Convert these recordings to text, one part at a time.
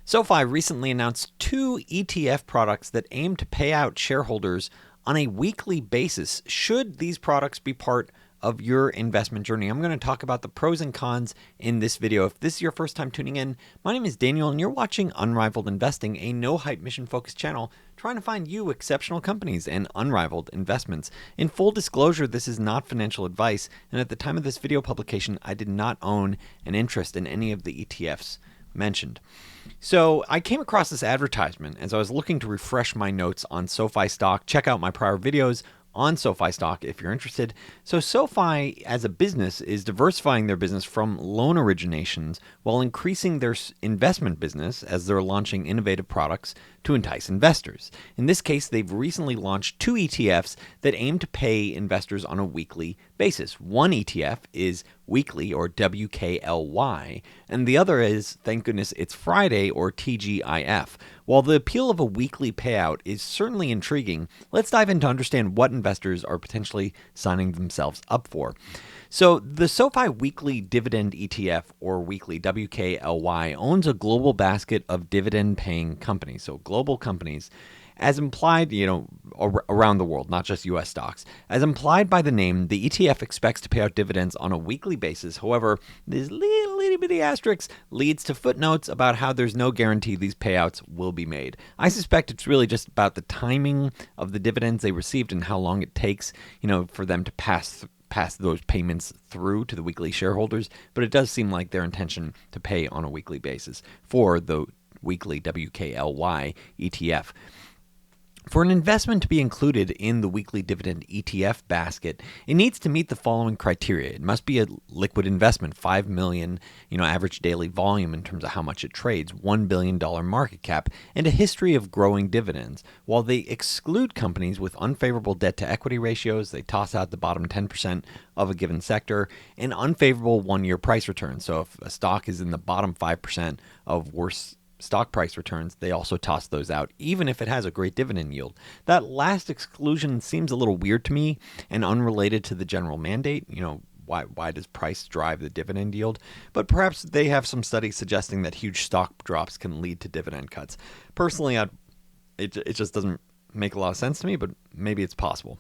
Sofi recently announced two ETF products that aim to pay out shareholders on a weekly basis. Should these products be part of your investment journey? I'm going to talk about the pros and cons in this video. If this is your first time tuning in, my name is Daniel and you're watching Unrivaled Investing, a no-hype mission-focused channel trying to find you exceptional companies and unrivaled investments. In full disclosure, this is not financial advice, and at the time of this video publication, I did not own an interest in any of the ETFs mentioned. So I came across this advertisement as I was looking to refresh my notes on Sofi stock. Check out my prior videos on Sofi stock if you're interested. So Sofi as a business is diversifying their business from loan originations while increasing their investment business as they're launching innovative products to entice investors. In this case, they've recently launched two ETFs that aim to pay investors on a weekly basis. One ETF is weekly, or WKLY, and the other is, thank goodness it's Friday, or TGIF. While the appeal of a weekly payout is certainly intriguing, let's dive in to understand what investors are potentially signing themselves up for. So the Sofi Weekly Dividend ETF, or weekly WKLY, owns a global basket of dividend-paying companies, so global companies, as implied, around the world, not just U.S. stocks. As implied by the name, the ETF expects to pay out dividends on a weekly basis. However, this little bitty asterisk leads to footnotes about how there's no guarantee these payouts will be made. I suspect it's really just about the timing of the dividends they received and how long it takes, for them to pass those payments through to the weekly shareholders. But it does seem like their intention to pay on a weekly basis for the weekly WKLY ETF. For an investment to be included in the weekly dividend ETF basket, it needs to meet the following criteria. It must be a liquid investment, 5 million, average daily volume in terms of how much it trades, $1 billion market cap, and a history of growing dividends. While they exclude companies with unfavorable debt to equity ratios, they toss out the bottom 10% of a given sector, and unfavorable one-year price returns. So if a stock is in the bottom 5% of worst stock price returns, they also toss those out, even if it has a great dividend yield. That last exclusion seems a little weird to me and unrelated to the general mandate. Why does price drive the dividend yield? But perhaps they have some studies suggesting that huge stock drops can lead to dividend cuts. Personally, it just doesn't make a lot of sense to me, but maybe it's possible.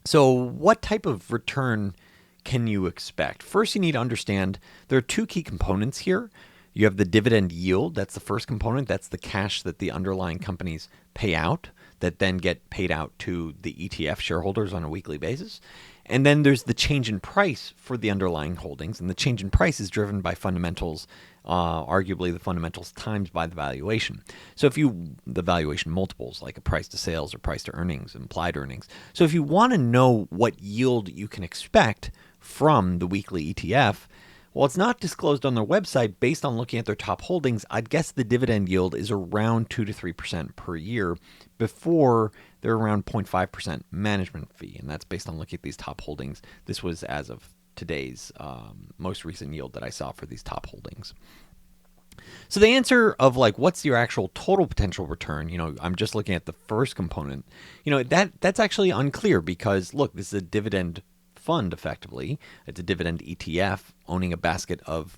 So what type of return can you expect? First, you need to understand there are two key components here. You have the dividend yield. That's the first component. That's the cash that the underlying companies pay out that then get paid out to the ETF shareholders on a weekly basis. And then there's the change in price for the underlying holdings. And the change in price is driven by fundamentals, arguably the fundamentals times by the valuation. So the valuation multiples, like a price to sales or price to earnings, implied earnings. So if you want to know what yield you can expect from the weekly ETF, while it's not disclosed on their website, based on looking at their top holdings, I'd guess the dividend yield is around 2 to 3% per year before they're around 0.5% management fee. And that's based on looking at these top holdings. This was as of today's most recent yield that I saw for these top holdings. So the answer of what's your actual total potential return, I'm just looking at the first component, that's actually unclear because, look, this is a dividend fund effectively. It's a dividend ETF owning a basket of,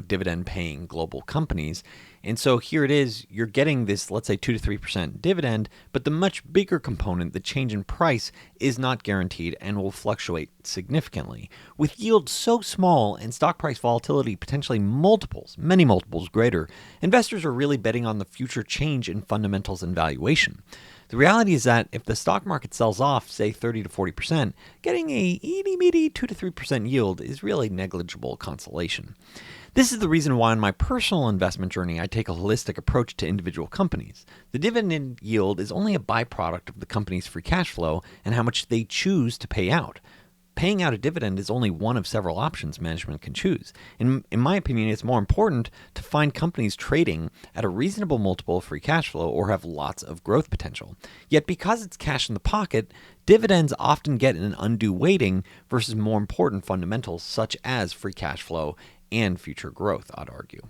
dividend paying global companies. And so here it is, you're getting this, let's say 2 to 3% dividend, but the much bigger component, the change in price, is not guaranteed and will fluctuate significantly. With yield so small and stock price volatility potentially many multiples greater, investors are really betting on the future change in fundamentals and valuation. The reality is that if the stock market sells off, say 30 to 40%, getting a itty-bitty 2 to 3% yield is really negligible consolation. This is the reason why on my personal investment journey, I take a holistic approach to individual companies. The dividend yield is only a byproduct of the company's free cash flow and how much they choose to pay out. Paying out a dividend is only one of several options management can choose. In my opinion, it's more important to find companies trading at a reasonable multiple of free cash flow or have lots of growth potential. Yet because it's cash in the pocket, dividends often get an undue weighting versus more important fundamentals such as free cash flow and future growth, I'd argue.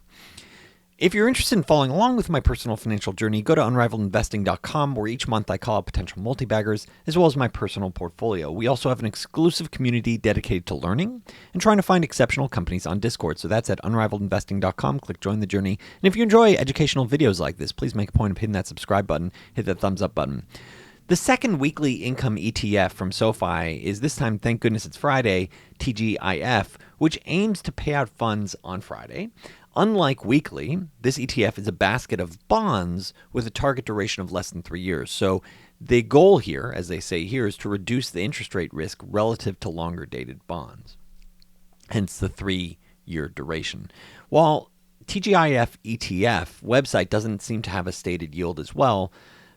If you're interested in following along with my personal financial journey, go to unrivaledinvesting.com, where each month I call out potential multi-baggers, as well as my personal portfolio. We also have an exclusive community dedicated to learning and trying to find exceptional companies on Discord. So that's at unrivaledinvesting.com. Click join the journey. And if you enjoy educational videos like this, please make a point of hitting that subscribe button, hit that thumbs up button. The second weekly income ETF from Sofi is, this time, thank goodness it's Friday, TGIF, which aims to pay out funds on Friday. Unlike weekly, this ETF is a basket of bonds with a target duration of less than 3 years. So the goal here, as they say here, is to reduce the interest rate risk relative to longer dated bonds, hence the 3-year duration. While TGIF ETF website doesn't seem to have a stated yield as well,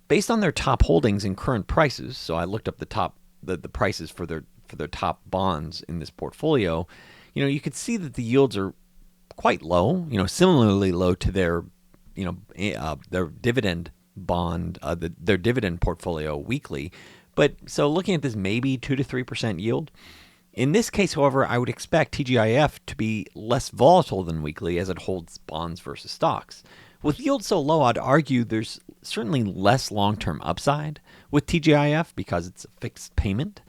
based on their top holdings and current prices, so I looked up the prices for their top bonds in this portfolio, you could see that the yields are quite low, similarly low to their dividend bond, their dividend portfolio weekly. But so looking at this, maybe 2 to 3% yield. In this case, however, I would expect TGIF to be less volatile than weekly, as it holds bonds versus stocks. With yield so low, I'd argue there's certainly less long-term upside with TGIF because it's a fixed payment,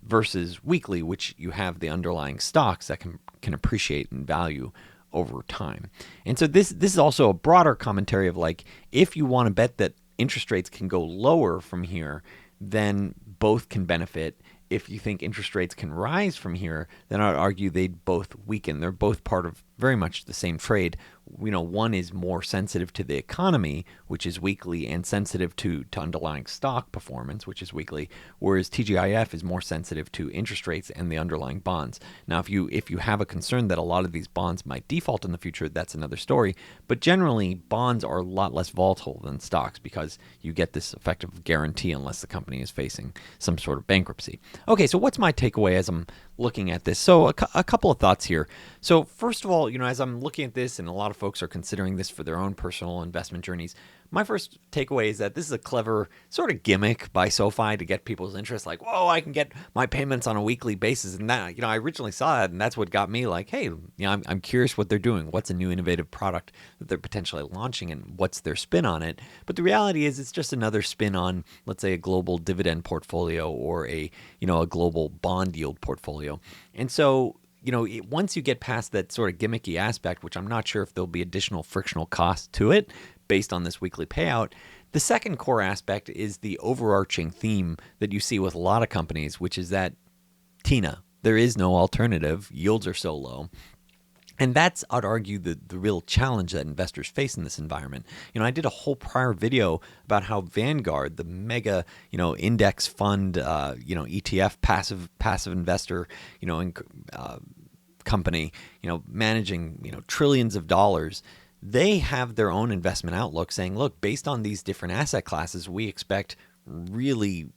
versus weekly, which you have the underlying stocks that can appreciate in value over time. And so this is also a broader commentary of, like, if you want to bet that interest rates can go lower from here, then both can benefit. If you think interest rates can rise from here, then I'd argue they'd both weaken. They're both part of very much the same trade. One is more sensitive to the economy, which is weekly, and sensitive to underlying stock performance, which is weekly, whereas TGIF is more sensitive to interest rates and the underlying bonds. Now, if you have a concern that a lot of these bonds might default in the future, that's another story. But generally, bonds are a lot less volatile than stocks because you get this effective guarantee unless the company is facing some sort of bankruptcy. Okay, so what's my takeaway as I'm looking at this? So a couple of thoughts here. So first of all, as I'm looking at this, and a lot of folks are considering this for their own personal investment journeys, my first takeaway is that this is a clever sort of gimmick by Sofi to get people's interest. Like, whoa, I can get my payments on a weekly basis. And that, I originally saw that, and that's what got me like, hey, I'm curious what they're doing. What's a new innovative product that they're potentially launching, and what's their spin on it? But the reality is it's just another spin on, let's say, a global dividend portfolio or a global bond yield portfolio. And so, once you get past that sort of gimmicky aspect, which I'm not sure if there'll be additional frictional costs to it based on this weekly payout, the second core aspect is the overarching theme that you see with a lot of companies, which is that, Tina, there is no alternative. Yields are so low. And that's, I'd argue, the real challenge that investors face in this environment. I did a whole prior video about how Vanguard, the mega, index fund, ETF, passive investor, company, managing, trillions of dollars. They have their own investment outlook saying, look, based on these different asset classes, we expect really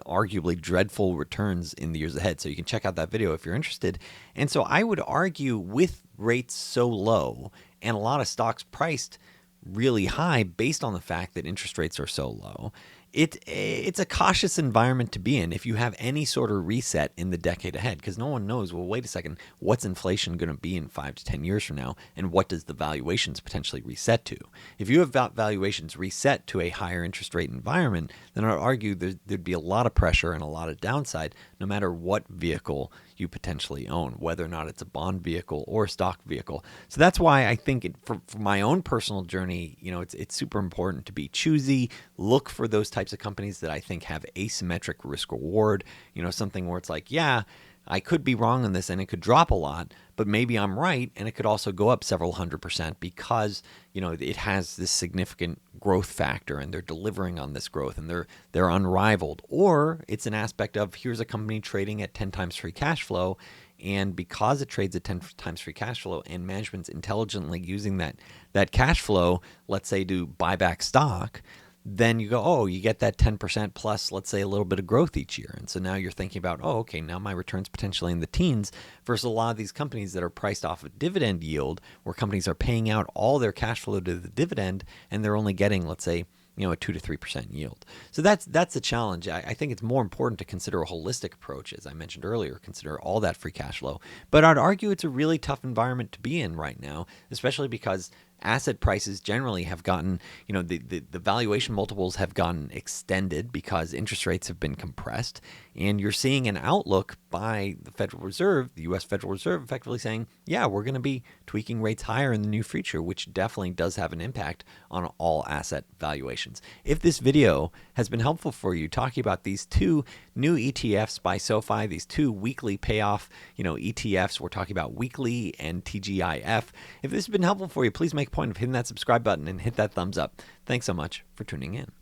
arguably dreadful returns in the years ahead. So you can check out that video if you're interested. And so I would argue, with rates so low and a lot of stocks priced really high based on the fact that interest rates are so low, it's a cautious environment to be in if you have any sort of reset in the decade ahead, because no one knows, well, wait a second, what's inflation going to be in 5 to 10 years from now, and what does the valuations potentially reset to? If you have valuations reset to a higher interest rate environment, then I'd argue there'd be a lot of pressure and a lot of downside no matter what vehicle you potentially own, whether or not it's a bond vehicle or a stock vehicle. So that's why I think for my own personal journey, it's super important to be choosy, look for those types of companies that I think have asymmetric risk reward, something where it's like, yeah, I could be wrong on this and it could drop a lot, but maybe I'm right and it could also go up several 100% because, it has this significant growth factor and they're delivering on this growth and they're unrivaled. Or it's an aspect of, here's a company trading at 10 times free cash flow, and because it trades at 10 times free cash flow and management's intelligently using that cash flow, let's say, to buy back stock, then you go, oh, you get that 10% plus, let's say, a little bit of growth each year. And so now you're thinking about, oh, okay, now my return's potentially in the teens, versus a lot of these companies that are priced off of dividend yield, where companies are paying out all their cash flow to the dividend and they're only getting, let's say, a 2 to 3% yield. So that's the challenge. I think it's more important to consider a holistic approach, as I mentioned earlier, consider all that free cash flow. But I'd argue it's a really tough environment to be in right now, especially because asset prices generally have gotten, the valuation multiples have gotten extended because interest rates have been compressed. And you're seeing an outlook by the Federal Reserve, the U.S. Federal Reserve, effectively saying, yeah, we're going to be tweaking rates higher in the near future, which definitely does have an impact on all asset valuations. If this video has been helpful for you, talking about these two new ETFs by Sofi, these two weekly payoff, ETFs, we're talking about weekly and TGIF. If this has been helpful for you, please make a point of hitting that subscribe button and hit that thumbs up. Thanks so much for tuning in.